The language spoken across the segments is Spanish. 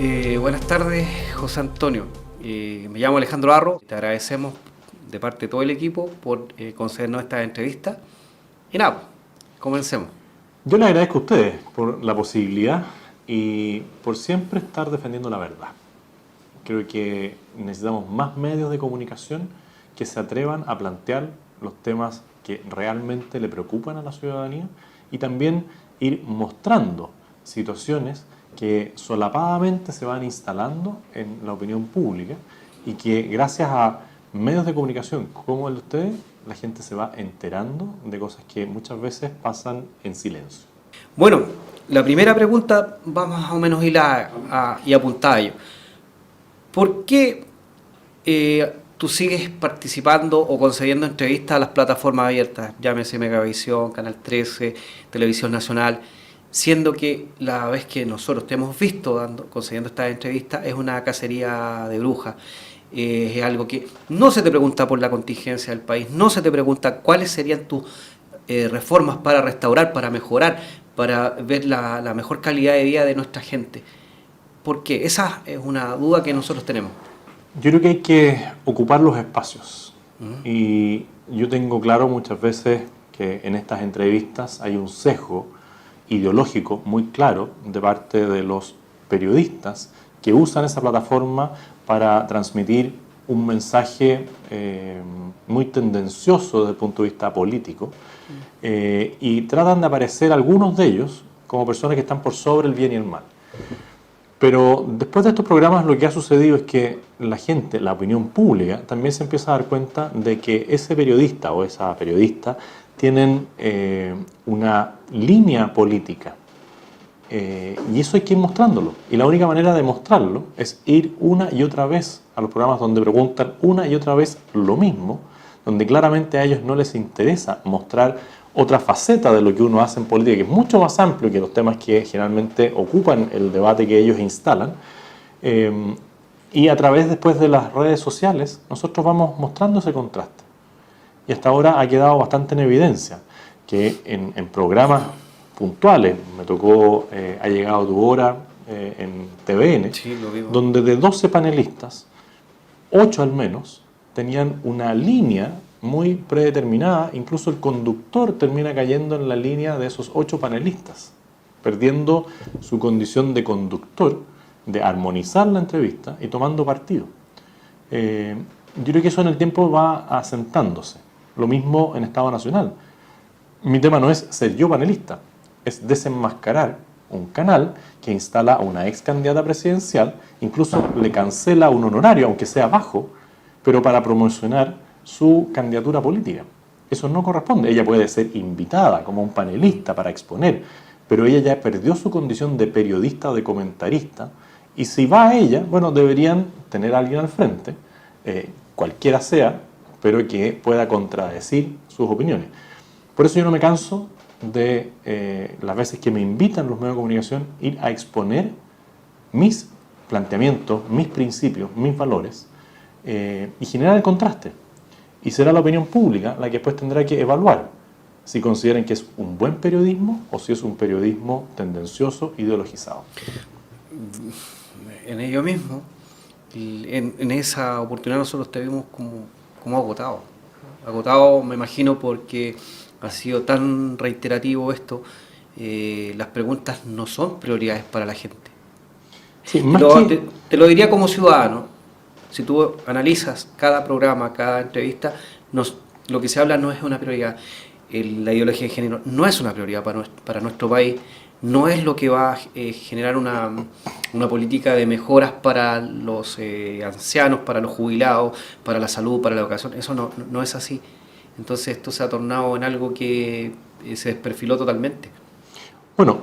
Buenas tardes, José Antonio. Me llamo Alejandro Arro. Te agradecemos de parte de todo el equipo por concedernos esta entrevista. Y nada, comencemos. Yo le agradezco a ustedes por la posibilidad y por siempre estar defendiendo la verdad. Creo que necesitamos más medios de comunicación que se atrevan a plantear los temas que realmente le preocupan a la ciudadanía y también ir mostrando situaciones que solapadamente se van instalando en la opinión pública y que gracias a medios de comunicación como el de ustedes, la gente se va enterando de cosas que muchas veces pasan en silencio. Bueno, la primera pregunta va más o menos hilada y apuntada a ello. ¿Por qué tú sigues participando o concediendo entrevistas a las plataformas abiertas? Llámese Megavisión, Canal 13, Televisión Nacional, siendo que la vez que nosotros te hemos visto concediendo estas entrevistas es una cacería de brujas. Es algo que no se te pregunta por la contingencia del país, no se te pregunta cuáles serían tus reformas para restaurar, para mejorar, para ver la mejor calidad de vida de nuestra gente. ¿Por qué? Esa es una duda que nosotros tenemos. Yo creo que hay que ocupar los espacios. Y yo tengo claro muchas veces que en estas entrevistas hay un sesgo ideológico muy claro de parte de los periodistas que usan esa plataforma para transmitir un mensaje muy tendencioso desde el punto de vista político y tratan de aparecer algunos de ellos como personas que están por sobre el bien y el mal. Pero después de estos programas lo que ha sucedido es que la gente, la opinión pública, también se empieza a dar cuenta de que ese periodista o esa periodista tienen una línea política. Y eso hay que ir mostrándolo. Y la única manera de mostrarlo es ir una y otra vez a los programas donde preguntan una y otra vez lo mismo, donde claramente a ellos no les interesa mostrar otra faceta de lo que uno hace en política, que es mucho más amplio que los temas que generalmente ocupan el debate que ellos instalan. Y a través después de las redes sociales nosotros vamos mostrando ese contraste. Y hasta ahora ha quedado bastante en evidencia que en programas puntuales, me tocó Ha llegado tu hora en TVN, Sí, donde de 12 panelistas, 8 al menos tenían una línea muy predeterminada, incluso el conductor termina cayendo en la línea de esos 8 panelistas, perdiendo su condición de conductor, de armonizar la entrevista y tomando partido. Yo creo que eso en el tiempo va asentándose. Lo mismo en Estado Nacional. Mi tema no es ser yo panelista, es desenmascarar un canal que instala a una ex candidata presidencial, incluso le cancela un honorario, aunque sea bajo, pero para promocionar su candidatura política. Eso no corresponde. Ella puede ser invitada como un panelista para exponer, pero ella ya perdió su condición de periodista o de comentarista, y si va a ella, bueno, deberían tener a alguien al frente, cualquiera sea, pero que pueda contradecir sus opiniones. Por eso yo no me canso de las veces que me invitan los medios de comunicación ir a exponer mis planteamientos, mis principios, mis valores y generar el contraste. Y será la opinión pública la que después tendrá que evaluar si consideran que es un buen periodismo o si es un periodismo tendencioso, ideologizado. En ello mismo, en esa oportunidad nosotros te vimos como agotado. Agotado, me imagino, porque ha sido tan reiterativo esto. Las preguntas no son prioridades para la gente. Sí, te lo diría como ciudadano. Si tú analizas cada programa, cada entrevista, lo que se habla no es una prioridad. La ideología de género no es una prioridad para nuestro país, no es lo que va a generar una política de mejoras para los ancianos, para los jubilados, para la salud, para la educación. Eso no es así. Entonces esto se ha tornado en algo que se desperfiló totalmente. Bueno,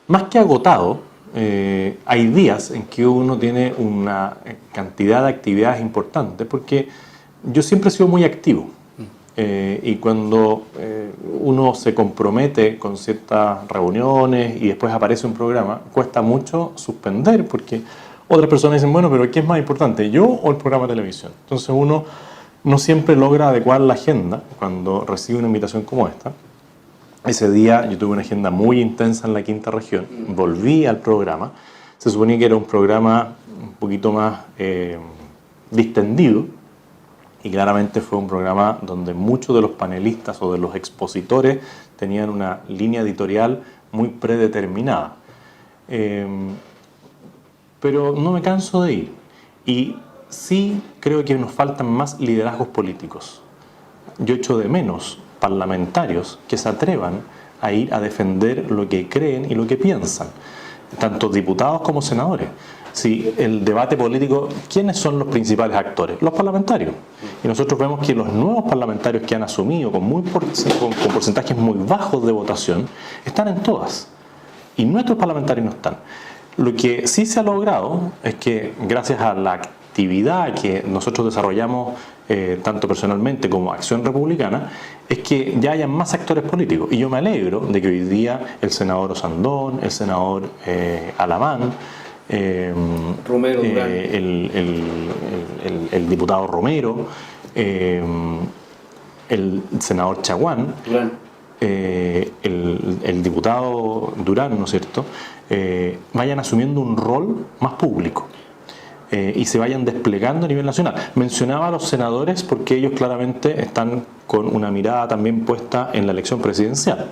más que agotado, hay días en que uno tiene una cantidad de actividades importantes, porque yo siempre he sido muy activo. Y cuando uno se compromete con ciertas reuniones y después aparece un programa, cuesta mucho suspender, porque otras personas dicen, bueno, pero ¿qué es más importante, yo o el programa de televisión? Entonces uno no siempre logra adecuar la agenda cuando recibe una invitación como esta. Ese día yo tuve una agenda muy intensa en la quinta región, volví al programa, se suponía que era un programa un poquito más distendido, y claramente fue un programa donde muchos de los panelistas o de los expositores tenían una línea editorial muy predeterminada. Pero no me canso de ir. Y sí creo que nos faltan más liderazgos políticos. Yo echo de menos parlamentarios que se atrevan a ir a defender lo que creen y lo que piensan, tanto diputados como senadores. Si el debate político, ¿quiénes son los principales actores? Los parlamentarios. Y nosotros vemos que los nuevos parlamentarios que han asumido con porcentajes muy bajos de votación están en todas. Y nuestros parlamentarios no están. Lo que sí se ha logrado es que gracias a la actividad que nosotros desarrollamos tanto personalmente como Acción Republicana, es que ya hayan más actores políticos. Y yo me alegro de que hoy día el senador Osandón, el senador Alamán, Romero Durán, el diputado Romero, el senador Chaguán, Durán. El diputado Durán, ¿no es cierto?, vayan asumiendo un rol más público y se vayan desplegando a nivel nacional. Mencionaba a los senadores porque ellos claramente están con una mirada también puesta en la elección presidencial,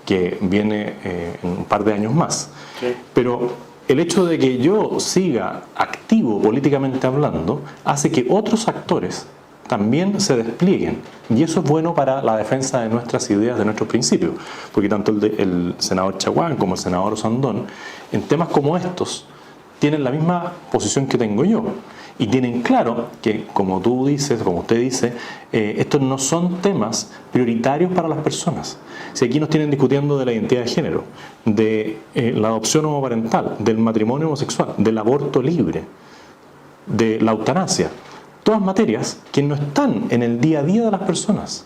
que viene en un par de años más. Sí. Pero el hecho de que yo siga activo políticamente hablando hace que otros actores también se desplieguen, y eso es bueno para la defensa de nuestras ideas, de nuestros principios, porque tanto el senador Chaguán como el senador Osandón, en temas como estos, tienen la misma posición que tengo yo, y tienen claro que, como tú dices, como usted dice, estos no son temas prioritarios para las personas. Si aquí nos tienen discutiendo de la identidad de género, de la adopción homoparental, del matrimonio homosexual, del aborto libre, de la eutanasia, todas materias que no están en el día a día de las personas.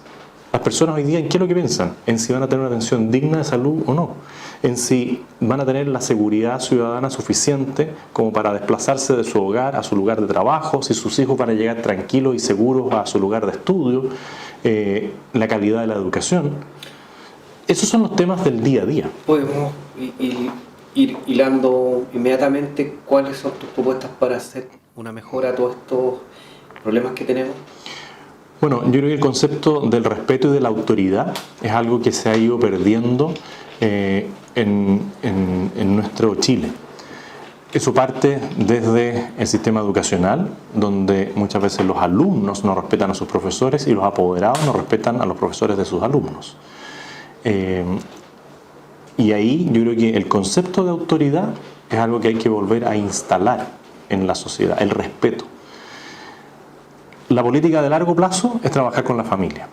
Las personas hoy día, ¿en qué es lo que piensan? En si van a tener una atención digna de salud o no. En si van a tener la seguridad ciudadana suficiente como para desplazarse de su hogar a su lugar de trabajo, si sus hijos van a llegar tranquilos y seguros a su lugar de estudio, la calidad de la educación. Esos son los temas del día a día. Podemos ir hilando inmediatamente cuáles son tus propuestas para hacer una mejora a todos estos problemas que tenemos. Bueno, yo creo que el concepto del respeto y de la autoridad es algo que se ha ido perdiendo en nuestro Chile. Eso parte desde el sistema educacional, donde muchas veces los alumnos no respetan a sus profesores y los apoderados no respetan a los profesores de sus alumnos. Y ahí yo creo que el concepto de autoridad es algo que hay que volver a instalar en la sociedad, el respeto. La política de largo plazo es trabajar con la familia.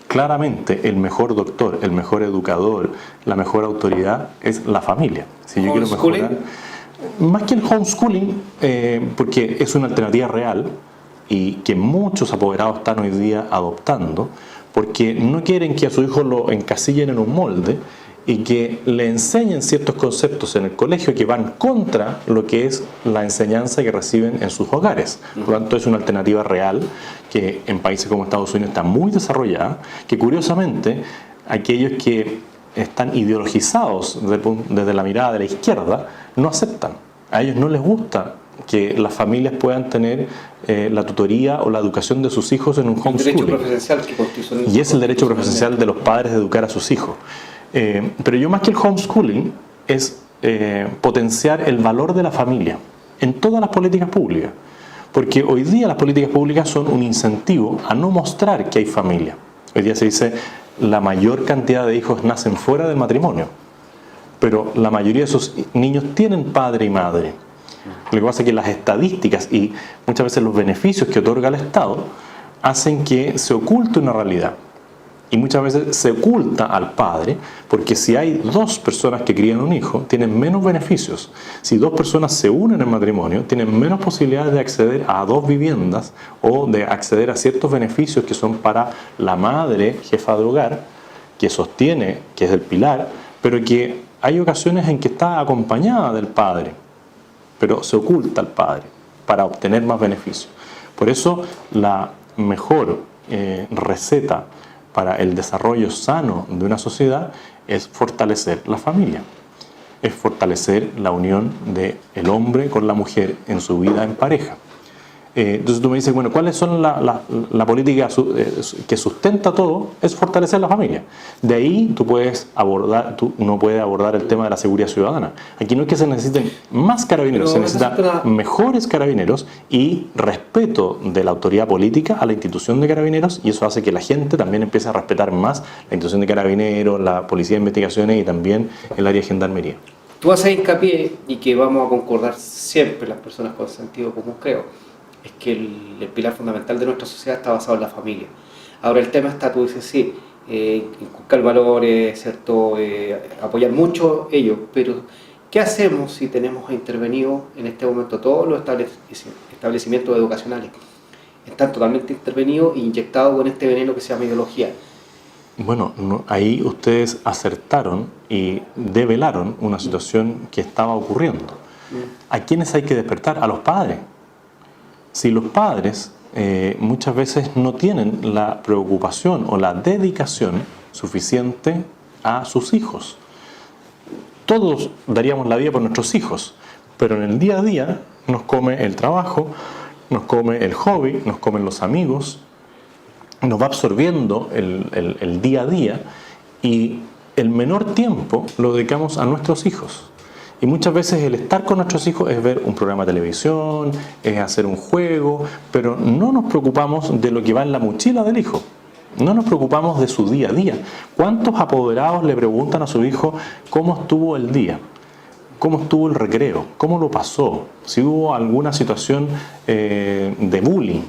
Claramente el mejor doctor, el mejor educador, la mejor autoridad es la familia. Si yo quiero mejorar, más que el homeschooling, porque es una alternativa real y que muchos apoderados están hoy día adoptando, porque no quieren que a su hijo lo encasillen en un molde y que le enseñen ciertos conceptos en el colegio que van contra lo que es la enseñanza que reciben en sus hogares. Por lo tanto, es una alternativa real que en países como Estados Unidos está muy desarrollada, que curiosamente aquellos que están ideologizados desde la mirada de la izquierda no aceptan. A ellos no les gusta que las familias puedan tener la tutoría o la educación de sus hijos en un homeschooling. Y es el derecho preferencial de los padres de educar a sus hijos. Pero yo, más que el homeschooling, es potenciar el valor de la familia en todas las políticas públicas, porque hoy día las políticas públicas son un incentivo a no mostrar que hay familia. Hoy día se dice la mayor cantidad de hijos nacen fuera del matrimonio, pero la mayoría de esos niños tienen padre y madre. Lo que pasa es que las estadísticas y muchas veces los beneficios que otorga el Estado hacen que se oculte una realidad. Y muchas veces se oculta al padre, porque si hay dos personas que crían un hijo, tienen menos beneficios. Si dos personas se unen en matrimonio, tienen menos posibilidades de acceder a dos viviendas o de acceder a ciertos beneficios que son para la madre, jefa de hogar, que sostiene, que es el pilar, pero que hay ocasiones en que está acompañada del padre, pero se oculta al padre para obtener más beneficios. Por eso la mejor receta para el desarrollo sano de una sociedad es fortalecer la familia. es fortalecer la unión del hombre con la mujer en su vida en pareja. Entonces tú me dices, bueno, ¿cuáles son la política que sustenta todo? Es fortalecer la familia. De ahí uno puede abordar el tema de la seguridad ciudadana. Aquí no es que se necesiten más carabineros, se necesitan mejores carabineros y respeto de la autoridad política a la institución de carabineros, y eso hace que la gente también empiece a respetar más la institución de carabineros, la policía de investigaciones y también el área de gendarmería. Tú haces hincapié, y que vamos a concordar siempre las personas con sentido común, creo, es que el pilar fundamental de nuestra sociedad está basado en la familia. Ahora el tema está, tú dices, sí, inculcar valores, ¿cierto? Apoyar mucho ellos, pero ¿qué hacemos si tenemos intervenido en este momento todos los establecimientos educacionales? Están totalmente intervenidos e inyectados con este veneno que se llama ideología. Bueno, ahí ustedes acertaron y develaron una situación que estaba ocurriendo. ¿A quiénes hay que despertar? A los padres. Si los padres muchas veces no tienen la preocupación o la dedicación suficiente a sus hijos. Todos daríamos la vida por nuestros hijos, pero en el día a día nos come el trabajo, nos come el hobby, nos comen los amigos, nos va absorbiendo el día a día, y el menor tiempo lo dedicamos a nuestros hijos. Y muchas veces el estar con nuestros hijos es ver un programa de televisión, es hacer un juego, pero no nos preocupamos de lo que va en la mochila del hijo. No nos preocupamos de su día a día. ¿Cuántos apoderados le preguntan a su hijo cómo estuvo el día? ¿Cómo estuvo el recreo? ¿Cómo lo pasó? Si hubo alguna situación de bullying.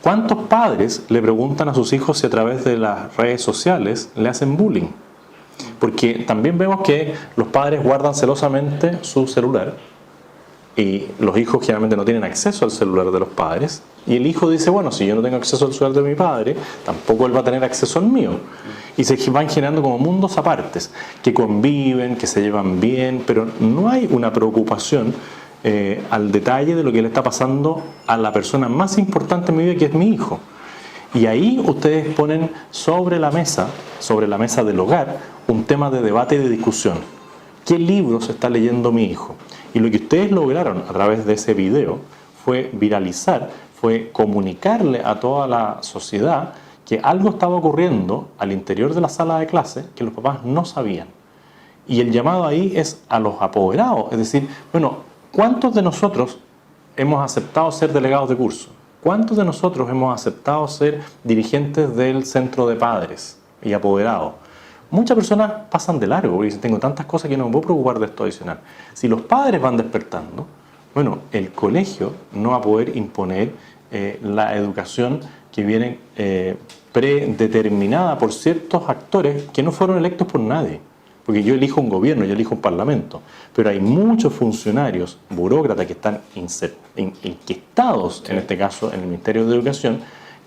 ¿Cuántos padres le preguntan a sus hijos si a través de las redes sociales le hacen bullying? Porque también vemos que los padres guardan celosamente su celular, y los hijos generalmente no tienen acceso al celular de los padres, y el hijo dice, bueno, si yo no tengo acceso al celular de mi padre, tampoco él va a tener acceso al mío. Y se van generando como mundos apartes, que conviven, que se llevan bien, pero no hay una preocupación al detalle de lo que le está pasando a la persona más importante en mi vida, que es mi hijo. Y ahí ustedes ponen sobre la mesa del hogar, un tema de debate y de discusión. ¿Qué libros está leyendo mi hijo? Y lo que ustedes lograron a través de ese video fue viralizar, fue comunicarle a toda la sociedad que algo estaba ocurriendo al interior de la sala de clase que los papás no sabían. Y el llamado ahí es a los apoderados, es decir, bueno, ¿cuántos de nosotros hemos aceptado ser delegados de curso? ¿Cuántos de nosotros hemos aceptado ser dirigentes del centro de padres y apoderados? Muchas personas pasan de largo y dicen, tengo tantas cosas que no me puedo preocupar de esto adicional. Si los padres van despertando, bueno, el colegio no va a poder imponer la educación que viene predeterminada por ciertos actores que no fueron electos por nadie. Porque yo elijo un gobierno, yo elijo un parlamento, pero hay muchos funcionarios, burócratas que están enquistados, en este caso en el Ministerio de Educación,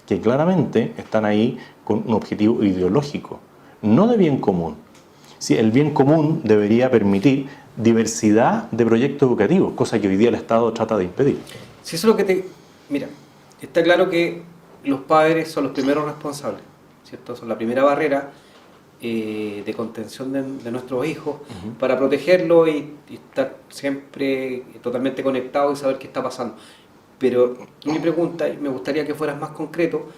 que claramente están ahí con un objetivo ideológico, no de bien común. Sí, el bien común debería permitir diversidad de proyectos educativos, cosa que hoy día el Estado trata de impedir. Si eso es lo que Mira, está claro que los padres son los primeros responsables, ¿cierto? Son la primera barrera de contención de nuestros hijos, para protegerlos y estar siempre totalmente conectados y saber qué está pasando. Pero mi pregunta, y me gustaría que fueras más concreto,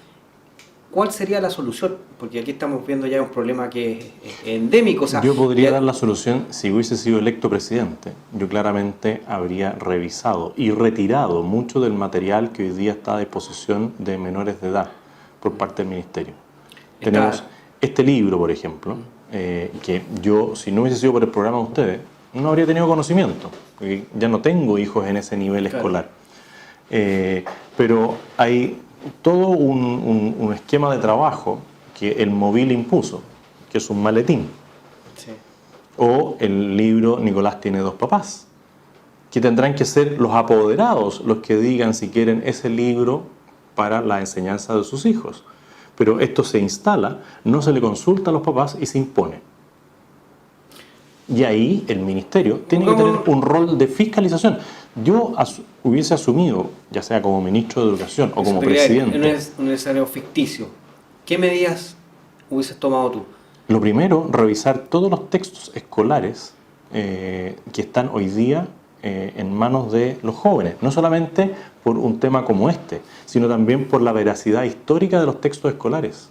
¿cuál sería la solución? Porque aquí estamos viendo ya un problema que es endémico. O sea, yo podría dar la solución si hubiese sido electo presidente. Yo claramente habría revisado y retirado mucho del material que hoy día está a disposición de menores de edad por parte del ministerio. Tenemos este libro, por ejemplo, que yo, si no hubiese sido por el programa de ustedes, no habría tenido conocimiento, porque ya no tengo hijos en ese nivel escolar. Pero hay todo un esquema de trabajo que el móvil impuso, que es un maletín. Sí. O el libro Nicolás tiene dos papás, que tendrán que ser los apoderados los que digan si quieren ese libro para la enseñanza de sus hijos. Pero esto se instala, no se le consulta a los papás y se impone. Y ahí el ministerio tiene que tener un rol de fiscalización. Yo hubiese asumido, ya sea como ministro de Educación o como presidente... En un escenario ficticio, ¿qué medidas hubieses tomado tú? Lo primero, revisar todos los textos escolares que están hoy día en manos de los jóvenes, no solamente por un tema como este, sino también por la veracidad histórica de los textos escolares.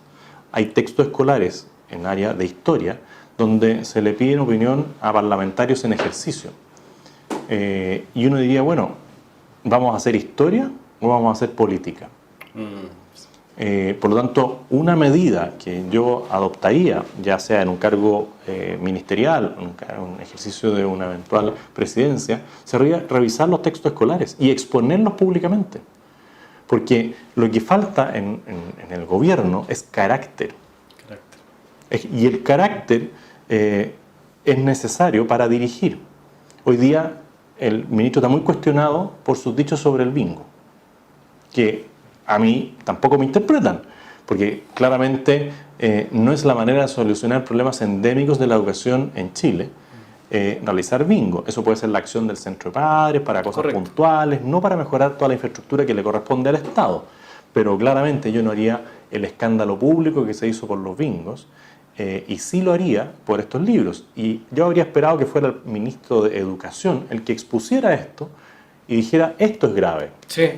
Hay textos escolares en área de historia donde se le pide opinión a parlamentarios en ejercicio. Y uno diría, bueno, ¿vamos a hacer historia o vamos a hacer política? Por lo tanto, una medida que yo adoptaría, ya sea en un cargo ministerial, un ejercicio de una eventual presidencia, sería revisar los textos escolares y exponerlos públicamente. Porque lo que falta en el gobierno es carácter. Y el carácter es necesario para dirigir. Hoy día el ministro está muy cuestionado por sus dichos sobre el bingo, que a mí tampoco me interpretan, porque claramente no es la manera de solucionar problemas endémicos de la educación en Chile, realizar bingo. Eso puede ser la acción del centro de padres para cosas puntuales, no para mejorar toda la infraestructura que le corresponde al Estado. Pero claramente yo no haría el escándalo público que se hizo por los bingos, y sí lo haría por estos libros. Y yo habría esperado que fuera el ministro de Educación el que expusiera esto y dijera, esto es grave. Sí.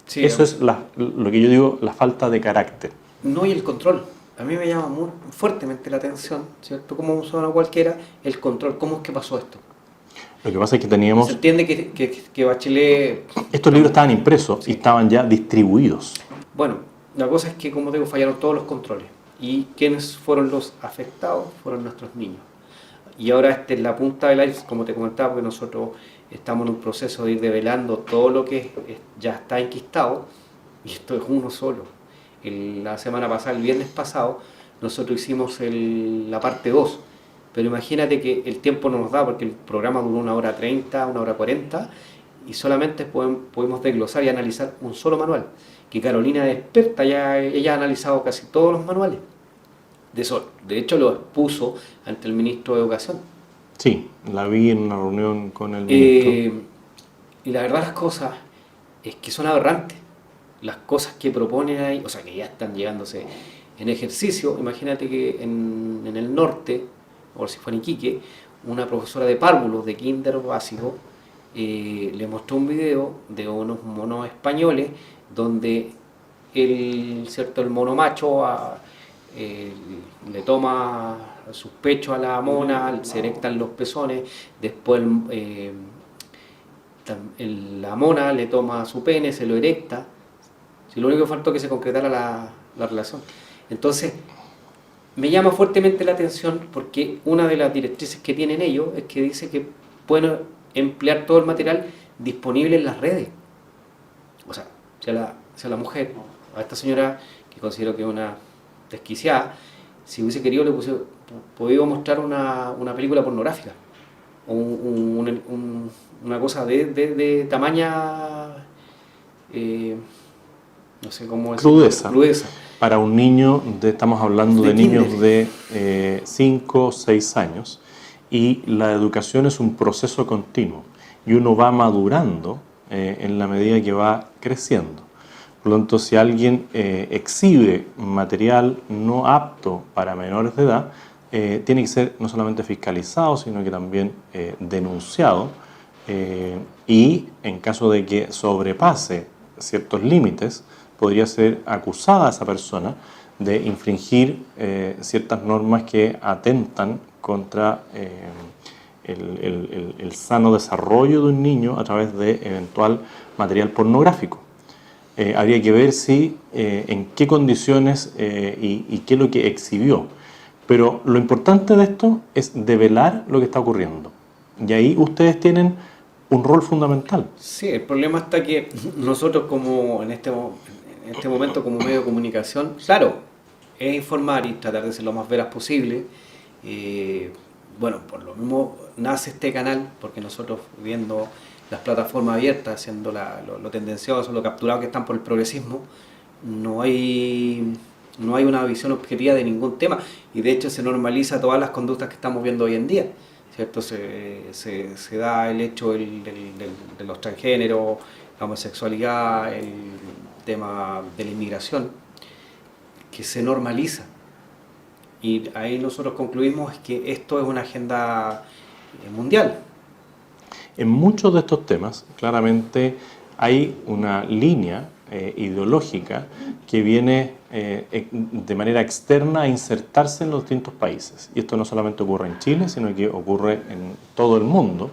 Sí, eso es lo que yo digo, la falta de carácter. No, y el control. A mí me llama muy fuertemente la atención, ¿cierto? Como suena cualquiera, el control. ¿Cómo es que pasó esto? Lo que pasa es que teníamos... Se entiende que Bachelet... Estos libros estaban impresos y estaban ya distribuidos. Bueno, la cosa es que, como te digo, fallaron todos los controles. Y quienes fueron los afectados fueron nuestros niños. Y ahora esta es la punta del iceberg, como te comentaba, porque nosotros estamos en un proceso de ir develando todo lo que ya está enquistado, y esto es uno solo. La semana pasada, el viernes pasado, nosotros hicimos la parte 2, pero imagínate que el tiempo no nos da, porque el programa duró 1 hora 30, 1 hora 40, y solamente pudimos desglosar y analizar un solo manual, que Carolina es experta, ella ha analizado casi todos los manuales. De hecho, lo expuso ante el ministro de Educación. Sí, la vi en una reunión con el ministro. Y la verdad las cosas es que son aberrantes. Las cosas que proponen ahí, o sea, que ya están llegándose en ejercicio. Imagínate que en el norte, o si fue en Iquique, una profesora de párvulos de kinder básico le mostró un video de unos monos españoles donde el mono macho le toma sus pechos a la mona, se erectan los pezones, después la mona le toma su pene, se lo erecta. Si lo único que faltó es que se concretara la relación. Entonces, me llama fuertemente la atención porque una de las directrices que tienen ellos es que dice que pueden emplear todo el material disponible en las redes. O sea, si a la mujer, a esta señora que considero que es una desquiciada, si hubiese querido le hubiese podido mostrar una película pornográfica o una cosa de tamaña, no sé cómo decirlo, crudeza. Para un niño, estamos hablando de niños de 5 o 6 años, y la educación es un proceso continuo y uno va madurando en la medida que va creciendo. Por lo tanto, si alguien exhibe material no apto para menores de edad, tiene que ser no solamente fiscalizado, sino que también denunciado, y en caso de que sobrepase ciertos límites, podría ser acusada a esa persona de infringir ciertas normas que atentan contra el sano desarrollo de un niño a través de eventual material pornográfico. Habría que ver en qué condiciones y qué es lo que exhibió. Pero lo importante de esto es develar lo que está ocurriendo. Y ahí ustedes tienen un rol fundamental. Sí, el problema está que nosotros como en este momento como medio de comunicación, claro, es informar y tratar de ser lo más veraz posible. Bueno, por lo mismo nace este canal, porque nosotros viendo las plataformas abiertas, haciendo lo tendencioso, lo capturado que están por el progresismo, no hay una visión objetiva de ningún tema, y de hecho se normaliza todas las conductas que estamos viendo hoy en día, ¿cierto? Se da el hecho de los transgéneros, la homosexualidad, el tema de la inmigración, que se normaliza. Y ahí nosotros concluimos que esto es una agenda mundial. En muchos de estos temas, claramente, hay una línea ideológica que viene de manera externa a insertarse en los distintos países. Y esto no solamente ocurre en Chile, sino que ocurre en todo el mundo.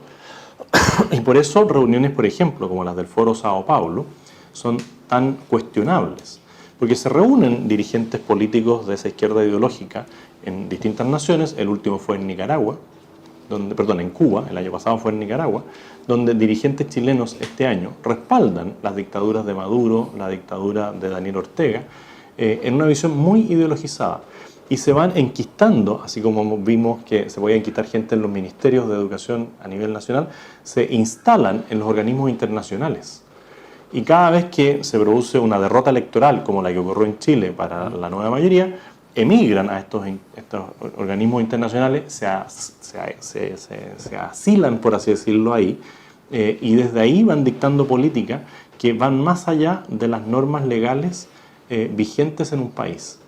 Y por eso reuniones, por ejemplo, como las del Foro Sao Paulo, son tan cuestionables. Porque se reúnen dirigentes políticos de esa izquierda ideológica en distintas naciones. El último fue en Nicaragua, en Cuba, el año pasado fue en Nicaragua, donde dirigentes chilenos este año respaldan las dictaduras de Maduro, la dictadura de Daniel Ortega, en una visión muy ideologizada. Y se van enquistando, así como vimos que se podía enquistar gente en los ministerios de educación a nivel nacional, se instalan en los organismos internacionales. Y cada vez que se produce una derrota electoral, como la que ocurrió en Chile para la nueva mayoría, emigran a estos organismos internacionales, se asilan, por así decirlo, ahí, y desde ahí van dictando políticas que van más allá de las normas legales vigentes en un país.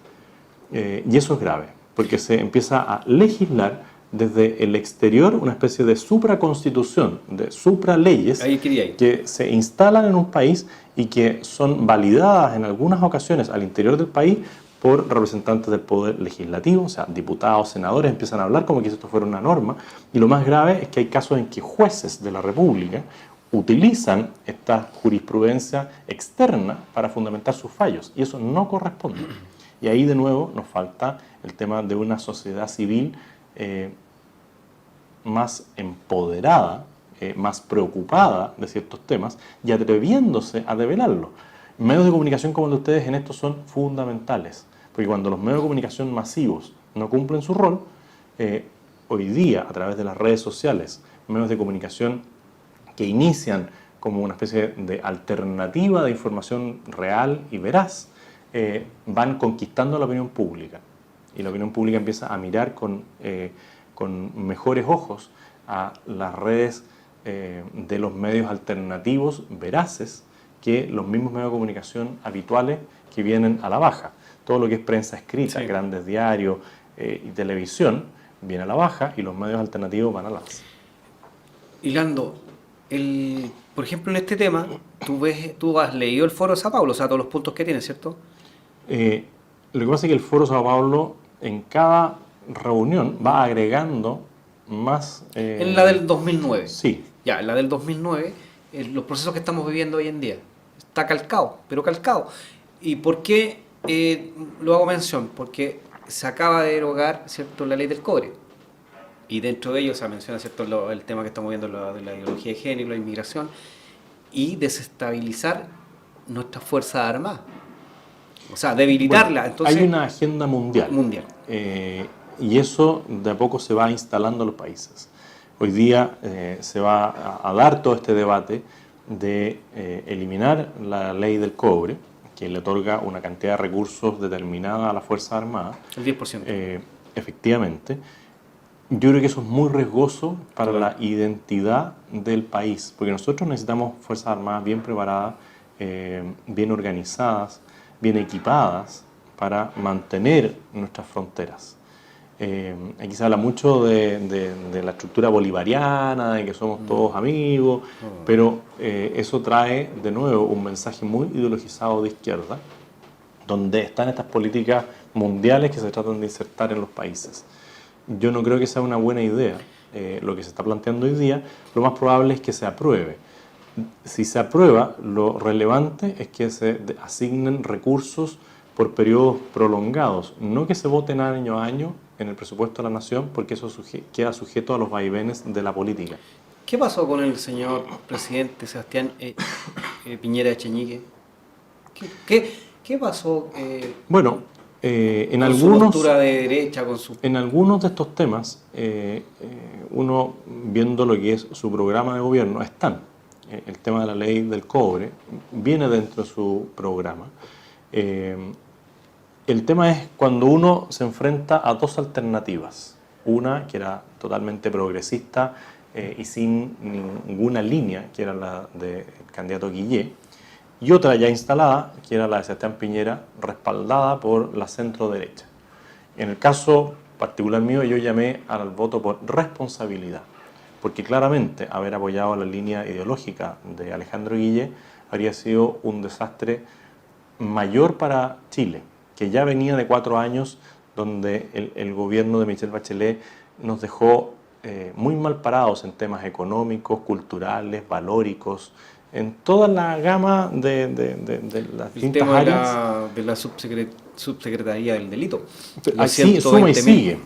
Y eso es grave, porque se empieza a legislar desde el exterior una especie de supraconstitución, de supraleyes que se instalan en un país y que son validadas en algunas ocasiones al interior del país por representantes del poder legislativo, o sea, diputados, senadores, empiezan a hablar como que esto fuera una norma. Y lo más grave es que hay casos en que jueces de la República utilizan esta jurisprudencia externa para fundamentar sus fallos, y eso no corresponde. Y ahí de nuevo nos falta el tema de una sociedad civil más empoderada, más preocupada de ciertos temas y atreviéndose a develarlos. Medios de comunicación como el de ustedes en esto son fundamentales, porque cuando los medios de comunicación masivos no cumplen su rol, hoy día a través de las redes sociales, medios de comunicación que inician como una especie de alternativa de información real y veraz, van conquistando la opinión pública. Y la opinión pública empieza a mirar con mejores ojos a las redes de los medios alternativos veraces que los mismos medios de comunicación habituales que vienen a la baja. Todo lo que es prensa escrita, grandes diarios y televisión, viene a la baja y los medios alternativos van a la alza. Hilando, por ejemplo, en este tema, tú has leído el Foro Sao Paulo, o sea, todos los puntos que tiene, ¿cierto? Lo que pasa es que el Foro Sao Paulo en cada reunión va agregando más... En la del 2009. Sí. Ya, en la del 2009, los procesos que estamos viviendo hoy en día. Está calcado, pero calcado. ¿Y por qué lo hago mención? Porque se acaba de derogar, ¿cierto?, la ley del cobre. Y dentro de ello se menciona, ¿cierto?, el tema que estamos viendo de la ideología de género, la inmigración, y desestabilizar nuestras fuerzas armadas. O sea, debilitarla. Bueno, entonces, hay una agenda mundial. Y eso de a poco se va instalando en los países. Hoy día se va a dar todo este debate de eliminar la ley del cobre, que le otorga una cantidad de recursos determinada a las Fuerzas Armadas. El 10%. Efectivamente. Yo creo que eso es muy riesgoso para la identidad del país, porque nosotros necesitamos Fuerzas Armadas bien preparadas, bien organizadas, bien equipadas para mantener nuestras fronteras. Aquí se habla mucho de la estructura bolivariana, de que somos todos amigos, pero eso trae de nuevo un mensaje muy ideologizado de izquierda, donde están estas políticas mundiales que se tratan de insertar en los países. Yo no creo que sea una buena idea lo que se está planteando hoy día. Lo más probable es que se apruebe. Si se aprueba, lo relevante es que se asignen recursos por periodos prolongados, no que se voten año a año en el presupuesto de la nación, porque eso queda sujeto a los vaivenes de la política. ¿Qué pasó con el señor presidente Sebastián Piñera Echeñique? ¿Qué pasó? Bueno, en con su postura de derecha, en algunos de estos temas, uno viendo lo que es su programa de gobierno, están. El tema de la ley del cobre viene dentro de su programa. El tema es cuando uno se enfrenta a dos alternativas. Una que era totalmente progresista y sin ninguna línea, que era la del candidato Guillé, y otra ya instalada, que era la de Sebastián Piñera, respaldada por la centro-derecha. En el caso particular mío, yo llamé al voto por responsabilidad. porque claramente haber apoyado la línea ideológica de Alejandro Guille habría sido un desastre mayor para Chile, que ya venía de 4 años donde el gobierno de Michelle Bachelet nos dejó muy mal parados en temas económicos, culturales, valóricos, en toda la gama de las El distintas tema áreas. de la subsecretaría del delito. Los Así suma y 120.000. sigue,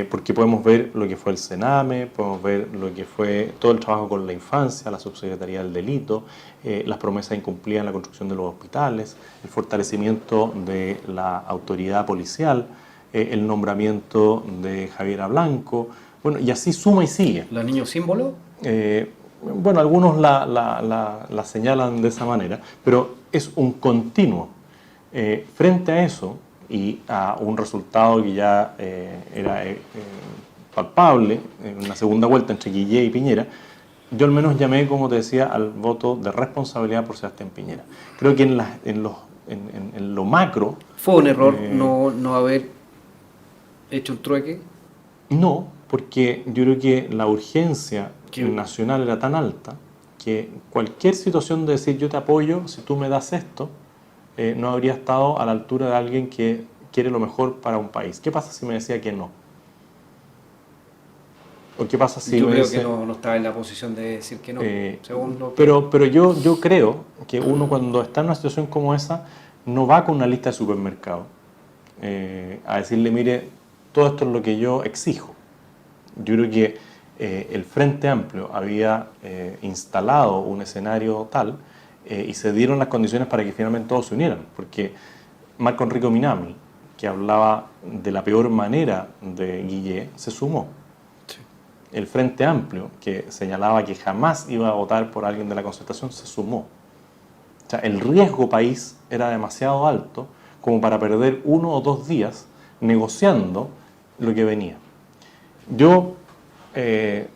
porque podemos ver lo que fue el Sename, podemos ver lo que fue todo el trabajo con la infancia, la subsecretaría del delito, las promesas incumplidas en la construcción de los hospitales, el fortalecimiento de la autoridad policial, el nombramiento de Javiera Blanco, bueno, y así suma y sigue. ¿Los niños símbolo? Bueno, algunos la señalan de esa manera, pero es un continuo. Frente a eso y a un resultado que ya era palpable, en una segunda vuelta entre Guillé y Piñera, yo al menos llamé, como te decía, al voto de responsabilidad por Sebastián Piñera. Creo que en lo macro... ¿Fue un error no haber hecho un trueque? No, porque yo creo que la urgencia nacional era tan alta que cualquier situación de decir yo te apoyo si tú me das esto, no habría estado a la altura de alguien que quiere lo mejor para un país. ¿Qué pasa si me decía que no? ¿O qué pasa si yo me creo dice, que no estaba en la posición de decir que no, según lo que... pero yo creo que uno cuando está en una situación como esa no va con una lista de supermercado a decirle, mire, todo esto es lo que yo exijo. Yo creo que el Frente Amplio había instalado un escenario tal y se dieron las condiciones para que finalmente todos se unieran, porque Marco Enrico Minami, que hablaba de la peor manera de Guillé, se sumó. Sí. El Frente Amplio, que señalaba que jamás iba a votar por alguien de la Concertación, se sumó. O sea, el riesgo país era demasiado alto como para perder 1 o 2 días negociando lo que venía. Yo,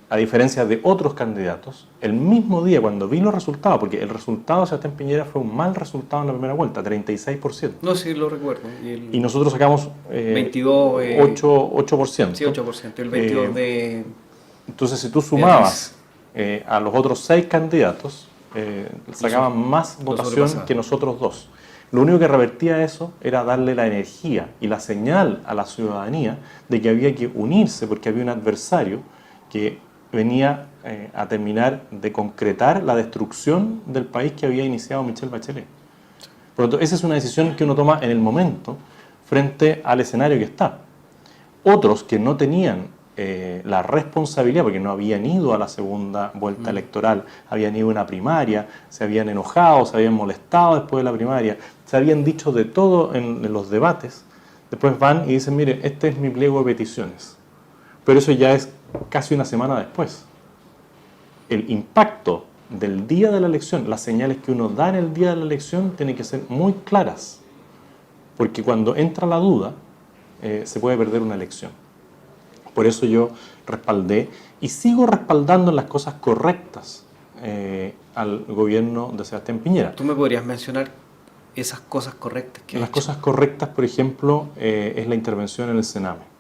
a diferencia de otros candidatos, el mismo día cuando vi los resultados, porque el resultado de Sebastián Piñera fue un mal resultado en la primera vuelta, 36%. No, sí, lo recuerdo. Y nosotros sacamos 22, 8%. Sí, 8%. El 22 de... Entonces, si tú sumabas a los otros 6 candidatos, sacaban más votación que nosotros 2. Lo único que revertía eso era darle la energía y la señal a la ciudadanía de que había que unirse porque había un adversario que venía a terminar de concretar la destrucción del país que había iniciado Michelle Bachelet. Por lo tanto, esa es una decisión que uno toma en el momento frente al escenario que está. Otros que no tenían la responsabilidad, porque no habían ido a la segunda vuelta electoral, habían ido a una primaria, se habían enojado, se habían molestado después de la primaria, se habían dicho de todo en los debates, después van y dicen, mire, este es mi pliego de peticiones. Pero eso ya es casi una semana después. El impacto del día de la elección, las señales que uno da en el día de la elección tienen que ser muy claras, porque cuando entra la duda, se puede perder una elección. Por eso yo respaldé y sigo respaldando en las cosas correctas al gobierno de Sebastián Piñera. ¿Tú me podrías mencionar esas cosas correctas que Las cosas correctas, por ejemplo, es la intervención en el Sename.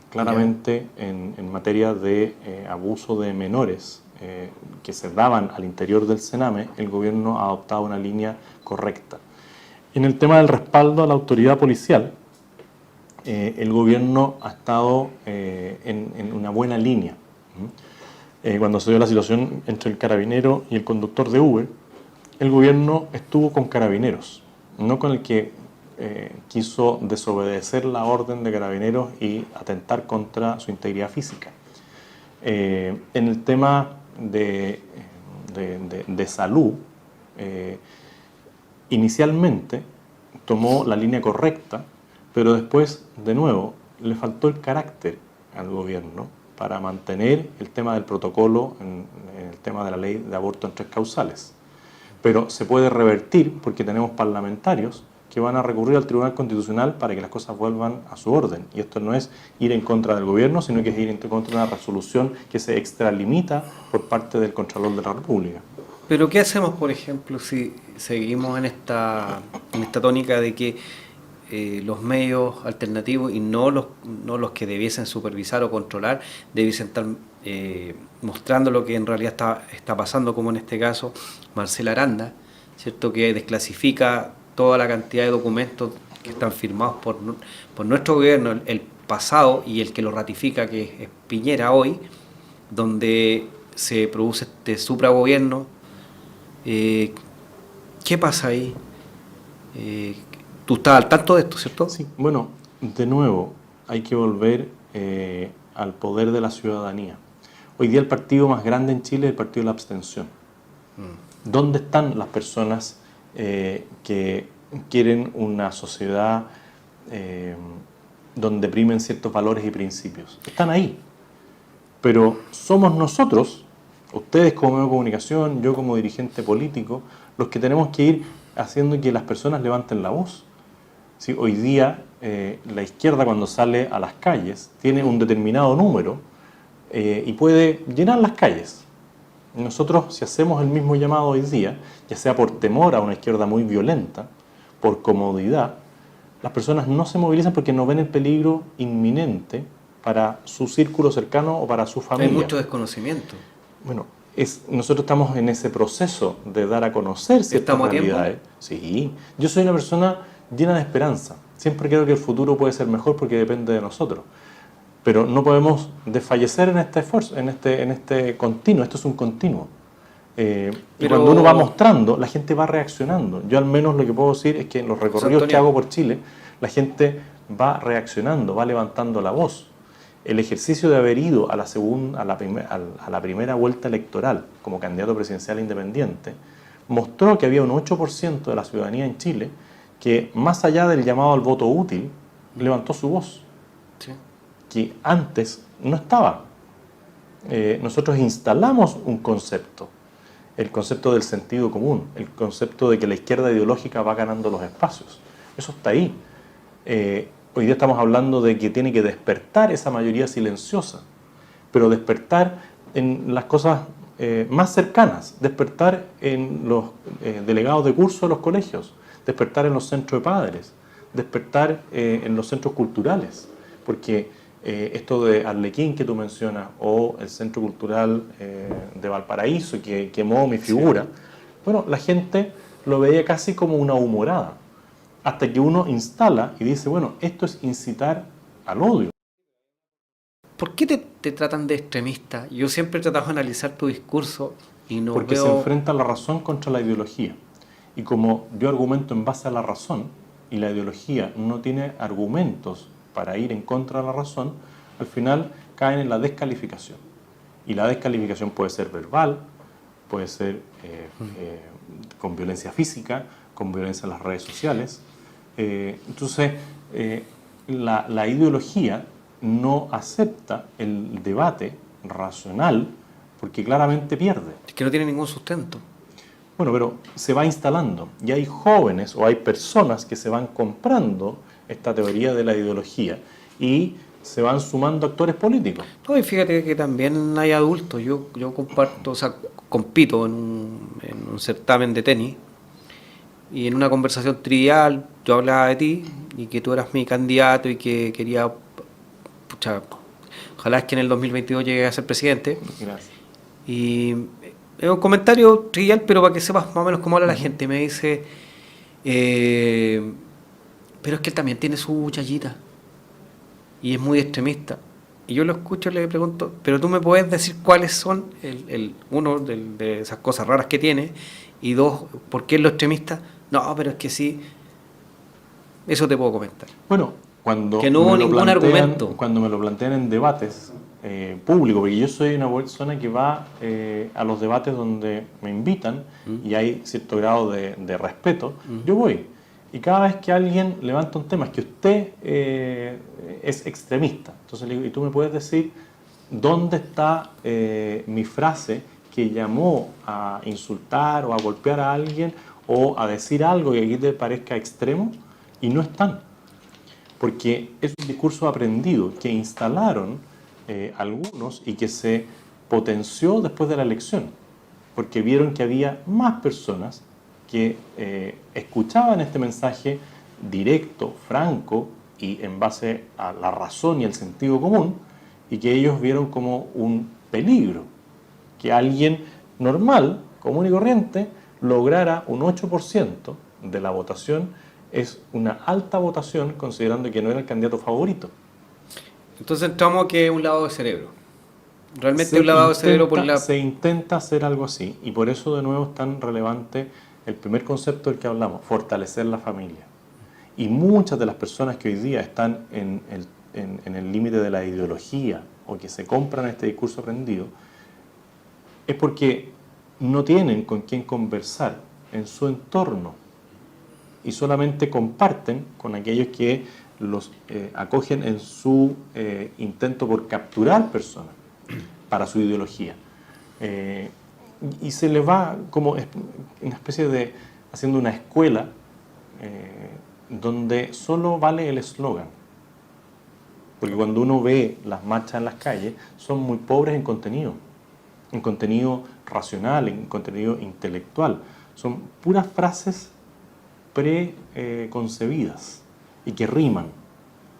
Claramente en materia de abuso de menores que se daban al interior del Sename, el gobierno ha adoptado una línea correcta. En el tema del respaldo a la autoridad policial, el gobierno ha estado en una buena línea. Cuando se dio la situación entre el carabinero y el conductor de Uber, el gobierno estuvo con carabineros, no con el que quiso desobedecer la orden de carabineros y atentar contra su integridad física. En el tema de salud, inicialmente tomó la línea correcta, pero después, de nuevo, le faltó el carácter al gobierno para mantener el tema del protocolo en el tema de la ley de aborto en 3 causales. Pero se puede revertir porque tenemos parlamentarios que van a recurrir al Tribunal Constitucional para que las cosas vuelvan a su orden. Y esto no es ir en contra del gobierno, sino que es ir en contra de una resolución que se extralimita por parte del Contralor de la República. Pero ¿qué hacemos, por ejemplo, si seguimos en esta tónica de que los medios alternativos y no los que debiesen supervisar o controlar debiesen estar mostrando lo que en realidad está pasando, como en este caso Marcela Aranda, ¿cierto? Que desclasifica toda la cantidad de documentos que están firmados por nuestro gobierno, el pasado y el que lo ratifica, que es Piñera hoy, donde se produce este supragobierno. ¿Qué pasa ahí? Tú estás al tanto de esto, ¿cierto? Sí, bueno, de nuevo, hay que volver al poder de la ciudadanía. Hoy día el partido más grande en Chile es el partido de la abstención. ¿Dónde están las personas que quieren una sociedad donde primen ciertos valores y principios? Están ahí. Pero somos nosotros, ustedes como medio de comunicación, yo como dirigente político, los que tenemos que ir haciendo que las personas levanten la voz. ¿Sí? Hoy día la izquierda, cuando sale a las calles, tiene un determinado número y puede llenar las calles. Nosotros, si hacemos el mismo llamado hoy día, ya sea por temor a una izquierda muy violenta, por comodidad, las personas no se movilizan porque no ven el peligro inminente para su círculo cercano o para su familia. Hay mucho desconocimiento. Bueno, nosotros estamos en ese proceso de dar a conocer ciertas realidades. Sí, yo soy una persona llena de esperanza. Siempre creo que el futuro puede ser mejor porque depende de nosotros. Pero no podemos desfallecer en este esfuerzo, en este continuo. Esto es un continuo. Y cuando uno va mostrando, la gente va reaccionando. Yo al menos lo que puedo decir es que en los recorridos que hago por Chile, la gente va reaccionando, va levantando la voz. El ejercicio de haber ido a la primera vuelta electoral como candidato presidencial independiente mostró que había un 8% de la ciudadanía en Chile que, más allá del llamado al voto útil, levantó su voz. Sí. Que antes no estaba. Nosotros instalamos un concepto, el concepto del sentido común, el concepto de que la izquierda ideológica va ganando los espacios. Eso está ahí. Hoy día estamos hablando de que tiene que despertar esa mayoría silenciosa, pero despertar en las cosas más cercanas, despertar en los delegados de curso de los colegios, despertar en los centros de padres, despertar en los centros culturales, porque esto de Arlequín que tú mencionas o el Centro Cultural de Valparaíso que quemó mi figura, sí. Bueno, la gente lo veía casi como una humorada, hasta que uno instala y dice, bueno, esto es incitar al odio. ¿Por qué te tratan de extremista? Yo siempre he tratado de analizar tu discurso y no Porque veo... se enfrenta la razón contra la ideología. Y como yo argumento en base a la razón, y la ideología no tiene argumentos para ir en contra de la razón, al final caen en la descalificación. Y la descalificación puede ser verbal, puede ser con violencia física, con violencia en las redes sociales. Entonces, la ideología no acepta el debate racional porque claramente pierde. Es que no tiene ningún sustento. Bueno, pero se va instalando y hay jóvenes o hay personas que se van comprando esta teoría de la ideología y se van sumando actores políticos. No, y fíjate que también hay adultos. Yo comparto, o sea, compito en un certamen de tenis y en una conversación trivial yo hablaba de ti y que tú eras mi candidato y que quería, pucha, ojalá es que en el 2022 llegue a ser presidente. Gracias. Y es un comentario trivial, pero para que sepas más o menos cómo habla la gente. Me dice, pero es que él también tiene su chayita y es muy extremista. Y yo lo escucho y le pregunto, pero tú me puedes decir cuáles son, uno de esas cosas raras que tiene, y dos, ¿por qué es lo extremista? No, pero es que sí, eso te puedo comentar. Bueno, cuando que no hubo ningún argumento. Cuando me lo plantean en debates públicos, porque yo soy una persona que va a los debates donde me invitan y hay cierto grado de respeto, yo voy. Y cada vez que alguien levanta un tema, es que usted es extremista. Entonces le digo, ¿y tú me puedes decir dónde está mi frase que llamó a insultar o a golpear a alguien o a decir algo que aquí te parezca extremo? Y no están. Porque es un discurso aprendido que instalaron algunos y que se potenció después de la elección. Porque vieron que había más personas que escuchaban este mensaje directo, franco y en base a la razón y el sentido común, y que ellos vieron como un peligro que alguien normal, común y corriente, lograra un 8% de la votación. Es una alta votación considerando que no era el candidato favorito. Entonces entramos a que es un lavado de cerebro. Realmente un lavado de cerebro por la... Se intenta hacer algo así, y por eso de nuevo es tan relevante el primer concepto del que hablamos, fortalecer la familia. Y muchas de las personas que hoy día están en el límite de la ideología o que se compran este discurso aprendido, es porque no tienen con quién conversar en su entorno y solamente comparten con aquellos que los acogen en su intento por capturar personas para su ideología. Y se les va como una especie de haciendo una escuela donde solo vale el eslogan. Porque cuando uno ve las marchas en las calles, son muy pobres en contenido racional, en contenido intelectual. Son puras frases preconcebidas y que riman.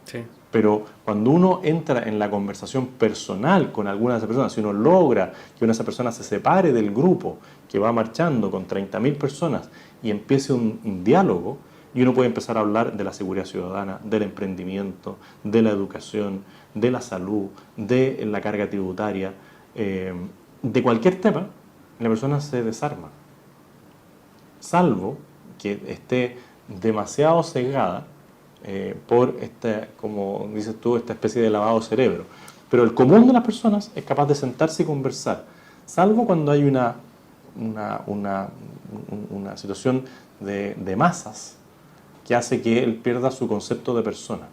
Sí. Pero cuando uno entra en la conversación personal con alguna de esas personas, si uno logra que una de esas personas se separe del grupo que va marchando con 30.000 personas y empiece un diálogo, y uno puede empezar a hablar de la seguridad ciudadana, del emprendimiento, de la educación, de la salud, de la carga tributaria, de cualquier tema, la persona se desarma. Salvo que esté demasiado cegada por como dices tú, esta especie de lavado de cerebro. Pero el común de las personas es capaz de sentarse y conversar, salvo cuando hay una situación de masas que hace que él pierda su concepto de persona.